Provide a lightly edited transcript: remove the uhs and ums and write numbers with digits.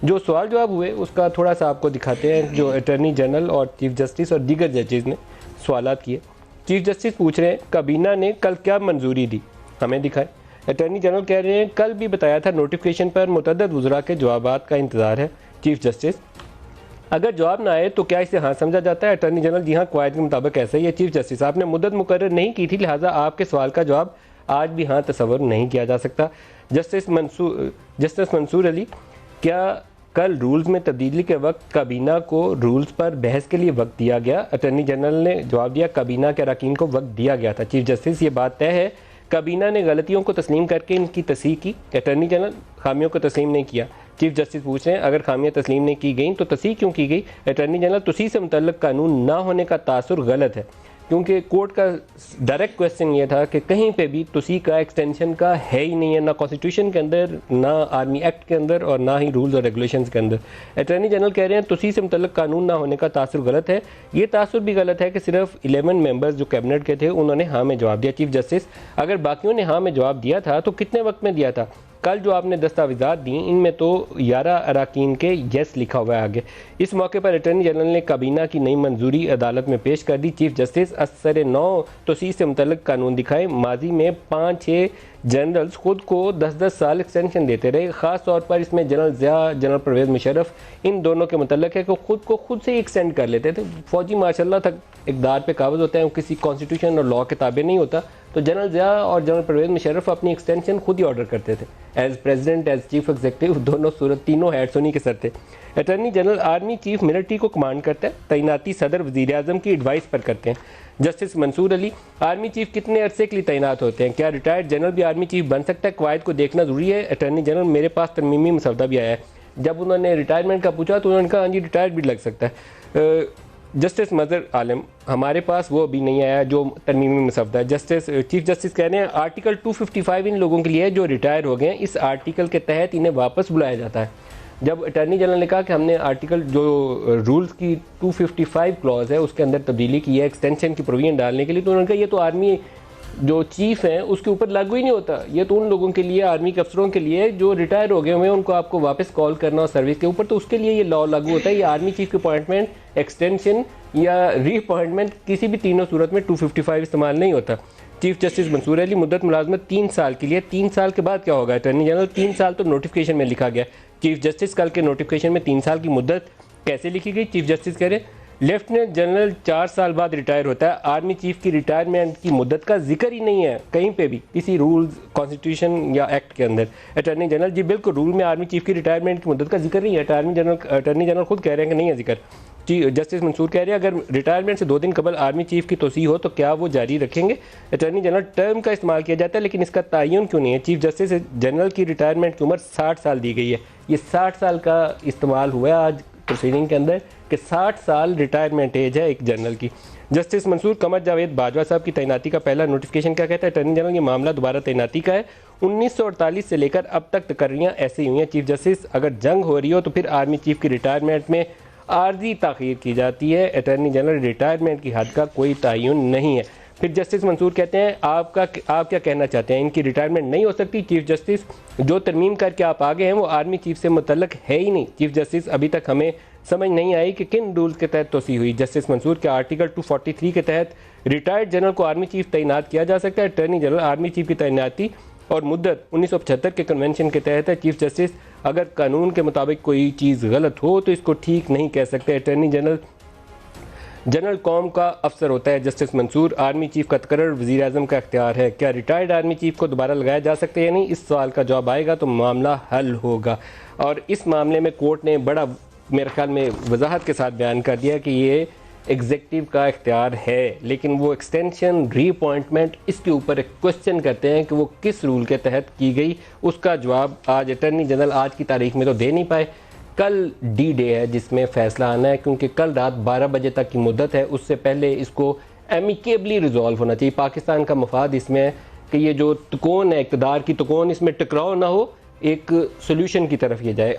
जो सवाल जवाब हुए उसका थोड़ा सा आपको दिखाते हैं, जो अटर्नी जनरल और चीफ जस्टिस और दीगर जजेज़ ने सवालात किए। चीफ जस्टिस पूछ रहे हैं काबीना ने कल क्या मंजूरी दी, हमें दिखाएं। अटर्नी जनरल कह रहे हैं कल भी बताया था नोटिफिकेशन पर मुतअद्दिद वज़रा के जवाबात का इंतज़ार है। चीफ जस्टिस अगर जवाब ना आए तो क्या इसे हाँ समझा जाता है? अटर्नी जनरल जी हाँ, क़वायद के मुताबिक ऐसा ही है। चीफ जस्टिस आपने मुद्दत मुकर्रर नहीं की थी, लिहाजा आपके सवाल का जवाब आज भी हाँ तस्वर नहीं किया जा सकता। जस्टिस मंसूर अली, क्या कल रूल्स में तब्दीली के वक्त काबीना को रूल्स पर बहस के लिए वक्त दिया गया? अटर्नी जनरल ने जवाब दिया काबीना के अरकान को वक्त दिया गया था। चीफ जस्टिस ये बात तय है काबीना ने गलतियों को तस्लीम करके इनकी तस्हीह की, अटर्नी जनरल खामियों को तस्लीम नहीं किया। चीफ जस्टिस पूछ रहे हैं अगर खामियां तस्लीम नहीं की गई तो तस्हीह क्यों की गई? अटर्नी जनरल तस्हीह से मुतल्लिक कानून ना होने का तासुर गलत है, क्योंकि कोर्ट का डायरेक्ट क्वेश्चन ये था कि कहीं पे भी तस्हीह का एक्सटेंशन का है ही नहीं है, ना कॉन्स्टिट्यूशन के अंदर, ना आर्मी एक्ट के अंदर और ना ही रूल्स और रेगुलेशंस के अंदर। अटर्नी जनरल कह रहे हैं तस्हीह से मुतल्लिक कानून ना होने का तासुर गलत है। ये तासुर भी गलत है कि सिर्फ 11 मेंबर्स जो कैबिनेट के थे उन्होंने हाँ में जवाब दिया। चीफ जस्टिस अगर बाकियों ने हाँ में जवाब दिया था तो कितने वक्त में दिया था? कल जो आपने दस्तावेज़ात दी इनमें तो 11 अरकान के येस लिखा हुआ है आगे। इस मौके पर अटर्नी जनरल ने काबीना की नई मंजूरी अदालत में पेश कर दी। चीफ जस्टिस असर 9 तस्हीह से मुतल्लिक कानून दिखाए। माजी में 5-6 जनरल्स खुद को 10-10 साल एक्सटेंशन देते रहे। ख़ास तौर पर इसमें जनरल ज़िया, जनरल परवेज़ मुशर्रफ, इन दोनों के मुतल्लिक है कि खुद से ही एक्सटेंड कर लेते थे। फौजी माशाल्लाह तक इक़्तिदार पे काबिज़ होते हैं, किसी कॉन्स्टिट्यूशन और लॉ के ताबे नहीं होता, तो जनरल ज़िया और जनरल परवेज़ मुशर्रफ अपनी एक्सटेंशन खुद ही ऑर्डर करते थे। As president, as chief executive, दोनों सूरत तीनों हेड्स उन्हीं के सर थे। Attorney general army chief military को कमांड करता है, तैनाती सदर वज़ीर आज़म की एडवाइस पर करते हैं। Justice Mansoor Ali army chief कितने अरसे के लिए तैनात होते हैं? क्या रिटायर्ड जनरल भी आर्मी चीफ बन सकता है? क़वायद को देखना ज़रूरी है। अटर्नी जनरल मेरे पास तरमीमी मसौदा भी आया है। जब उन्होंने रिटायरमेंट का पूछा तो उन्होंने कहा हाँ जी रिटायर्ड भी लग सकता है। जस्टिस मजर आलम हमारे पास वो अभी नहीं आया जो तरमीमी मसौदा है। चीफ जस्टिस कह रहे हैं आर्टिकल 255 इन लोगों के लिए जो रिटायर हो गए हैं, इस आर्टिकल के तहत इन्हें वापस बुलाया जाता है। जब अटर्नी जनरल ने कहा कि हमने आर्टिकल जो रूल्स की 255 क्लॉज है उसके अंदर तब्दीली की है एक्सटेंशन की प्रोविजन डालने के लिए, तो उन्होंने कहा ये तो आर्मी जो चीफ हैं उसके ऊपर लागू ही नहीं होता, ये तो उन लोगों के लिए, आर्मी के अफसरों के लिए जो रिटायर हो गए हुए हैं, उनको आपको वापस कॉल करना और सर्विस के ऊपर, तो उसके लिए ये लॉ लागू होता है। ये आर्मी चीफ की अपॉइंटमेंट, एक्सटेंशन या रीअपॉइंटमेंट किसी भी तीनों सूरत में 255 इस्तेमाल नहीं होता। चीफ जस्टिस मंसूर अली मुद्दत मुलाजमत 3 साल के लिए, 3 साल के बाद क्या होगा? अटर्नी जनरल 3 साल तो नोटिफिकेशन में लिखा गया। चीफ जस्टिस कल के नोटिफिकेशन में 3 साल की मुद्दत कैसे लिखी गई? चीफ जस्टिस कह रहे लेफ्टिनेंट जनरल 4 साल बाद रिटायर होता है, आर्मी चीफ की रिटायरमेंट की मुद्दत का जिक्र ही नहीं है कहीं पे भी किसी रूल्स, कॉन्स्टिट्यूशन या एक्ट के अंदर। अटर्नी जनरल जी बिल्कुल रूल में आर्मी चीफ की रिटायरमेंट की मुद्दत का जिक्र नहीं है। अटर्नी जनरल खुद कह रहे हैं कि नहीं है जिक्र। जस्टिस मंसूर कह रहे हैं अगर रिटायरमेंट से 2 दिन कबल आर्मी चीफ की तोसी हो तो क्या वो जारी रखेंगे? अटर्नी जनरल टर्म का इस्तेमाल किया जाता है लेकिन इसका तयन क्यों नहीं है? चीफ जस्टिस जनरल की रिटायरमेंट की उम्र 60 साल दी गई है। ये 60 साल का इस्तेमाल हुआ है आज प्रोसीडिंग के अंदर कि 60 साल रिटायरमेंट एज है एक जनरल की। जस्टिस मंसूर कमर जावेद बाजवा साहब की तैनाती का पहला नोटिफिकेशन क्या कहता है? अटर्नी जनरल ये मामला दोबारा तैनाती का है। 1948 से लेकर अब तक तकर्रियाँ ऐसे ही हुई हैं। चीफ जस्टिस अगर जंग हो रही हो तो फिर आर्मी चीफ की रिटायरमेंट में आर्जी ताख़ीर की जाती है। अटर्नी जनरल रिटायरमेंट की हद का कोई तयन नहीं है। फिर जस्टिस मंसूर कहते हैं आप क्या कहना चाहते हैं, इनकी रिटायरमेंट नहीं हो सकती? चीफ जस्टिस जो तरमीम करके आप आगे हैं वो आर्मी चीफ से मुतल्लक है ही नहीं। चीफ जस्टिस अभी तक हमें समझ नहीं आई कि किन रूल्स के तहत तोसी हुई। जस्टिस मंसूर के आर्टिकल 243 के तहत रिटायर्ड जनरल को आर्मी चीफ तैनात किया जा सकता है। अटर्नी जनरल आर्मी चीफ की तैनाती और मुद्दत 1975 के कन्वेंशन के तहत है। चीफ जस्टिस अगर कानून के मुताबिक कोई चीज़ गलत हो तो इसको ठीक नहीं कह सकते। अटर्नी जनरल कौम का अफसर होता है। जस्टिस मंसूर आर्मी चीफ का तकर्रर वज़ीर आज़म का इख्तियार है। क्या रिटायर्ड आर्मी चीफ को दोबारा लगाया जा सकता है या नहीं? इस सवाल का जवाब आएगा तो मामला हल होगा। और इस मामले में कोर्ट ने बड़ा मेरे ख्याल में वजाहत के साथ बयान कर दिया कि ये एग्जीक्यूटिव का इख्तियार है, लेकिन वो एक्सटेंशन, रीअपॉइंटमेंट, इसके ऊपर एक क्वेश्चन करते हैं कि वो किस रूल के तहत की गई। उसका जवाब आज अटर्नी जनरल आज की तारीख में तो दे नहीं पाए। कल डी डे है जिसमें फ़ैसला आना है, क्योंकि कल रात 12 बजे तक की मुद्दत है। उससे पहले इसको एमिकेबली रिजॉल्व होना चाहिए। पाकिस्तान का मफाद इसमें है कि ये जो तकोन है, इक़्तिदार की तकोन, इसमें टकराव ना हो, एक सोल्यूशन की तरफ ये जाए।